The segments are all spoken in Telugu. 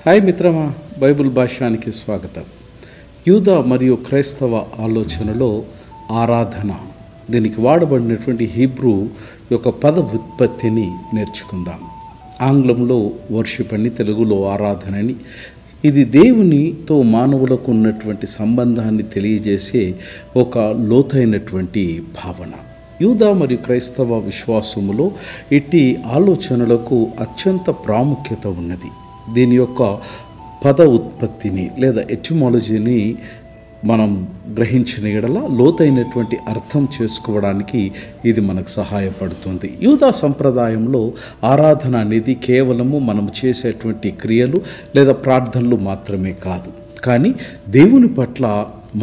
హాయ్ మిత్రమా, బైబిల్ భాష్యానికి స్వాగతం. యూద మరియు క్రైస్తవ ఆలోచనలో ఆరాధన, దీనికి వాడబడినటువంటి హీబ్రూ యొక్క పద వ్యుత్పత్తిని నేర్చుకుందాం. ఆంగ్లంలో వర్షిప్ అని, తెలుగులో ఆరాధన అని. ఇది దేవునితో మానవులకు ఉన్నటువంటి సంబంధాన్ని తెలియజేసే ఒక లోతైనటువంటి భావన. యూద మరియు క్రైస్తవ విశ్వాసములో ఇట్టి ఆలోచనలకు అత్యంత ప్రాముఖ్యత ఉన్నది. దీని యొక్క పద ఉత్పత్తిని లేదా ఎటిమాలజీని మనం గ్రహించిన ఎడల లోతైనటువంటి అర్థం చేసుకోవడానికి ఇది మనకు సహాయపడుతుంది. యూదా సంప్రదాయంలో ఆరాధన అనేది కేవలము మనం చేసేటువంటి క్రియలు లేదా ప్రార్థనలు మాత్రమే కాదు, కానీ దేవుని పట్ల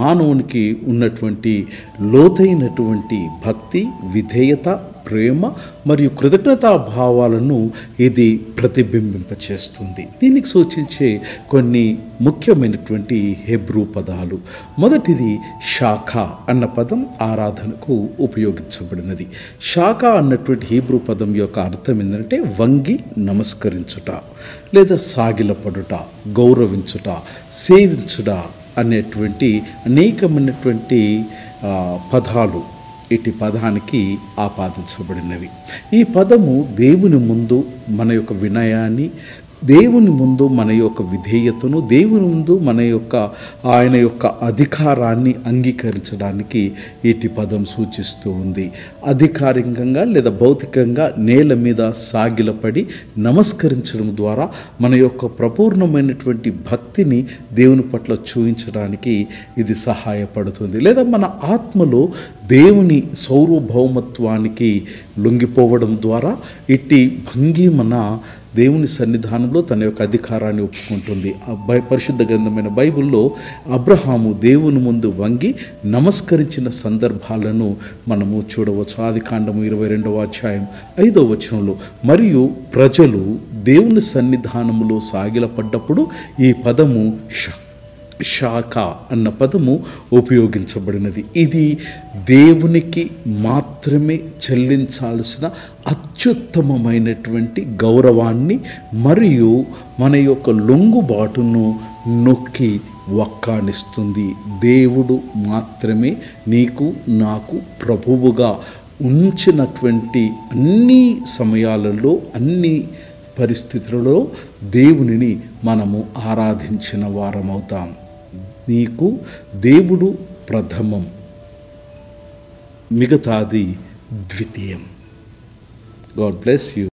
మానవునికి ఉన్నటువంటి లోతైనటువంటి భక్తి, విధేయత, ప్రేమ మరియు కృతజ్ఞతా భావాలను ఇది ప్రతిబింబింపచేస్తుంది. దీనికి సూచించే కొన్ని ముఖ్యమైనటువంటి హెబ్రూ పదాలు. మొదటిది శాఖ అన్న పదం ఆరాధనకు ఉపయోగించబడినది. శాఖ అన్నటువంటి హీబ్రూ పదం యొక్క అర్థం ఏంటంటే వంగి నమస్కరించుట లేదా సాగిలపడుట, గౌరవించుట, సేవించుట అనేటువంటి అనేకమైనటువంటి పదాలు ఇటు పదానికి ఆపాదించబడినవి. ఈ పదము దేవుని ముందు మన యొక్క వినయాన్ని, దేవుని ముందు మన యొక్క విధేయతను, దేవుని ముందు ఆయన యొక్క అధికారాన్ని అంగీకరించడానికి ఇటు పదం సూచిస్తూ ఉంది. అధికారికంగా లేదా భౌతికంగా నేల మీద సాగిలపడి నమస్కరించడం ద్వారా మన యొక్క ప్రపూర్ణమైనటువంటి భక్తిని దేవుని పట్ల చూపించడానికి ఇది సహాయపడుతుంది. లేదా మన ఆత్మలో దేవుని సార్వభౌమత్వానికి లొంగిపోవడం ద్వారా ఇట్టి భంగిమన దేవుని సన్నిధానంలో తన యొక్క అధికారాన్ని ఒప్పుకుంటుంది. పరిశుద్ధ గ్రంథమైన బైబిల్లో అబ్రహాము దేవుని ముందు వంగి నమస్కరించిన సందర్భాలను మనము చూడవచ్చు. ఆదికాండము 22వ అధ్యాయం 5వ వచనంలో. మరియు ప్రజలు దేవుని సన్నిధానములో సాగిలపడ్డప్పుడు ఈ పదము శాఖ అన్న పదము ఉపయోగించబడినది. ఇది దేవునికి మాత్రమే చెల్లించాల్సిన అత్యుత్తమమైనటువంటి గౌరవాన్ని మరియు మన యొక్క లొంగుబాటును నొక్కి వక్కానిస్తుంది. దేవుడు మాత్రమే నీకు నాకు ప్రభువుగా ఉంచినటువంటి అన్ని సమయాలలో, అన్ని పరిస్థితులలో దేవునిని మనము ఆరాధించిన వారమవుతాం. నీకు దేవుడు ప్రథమం, మిగతాది ద్వితీయం. God bless you.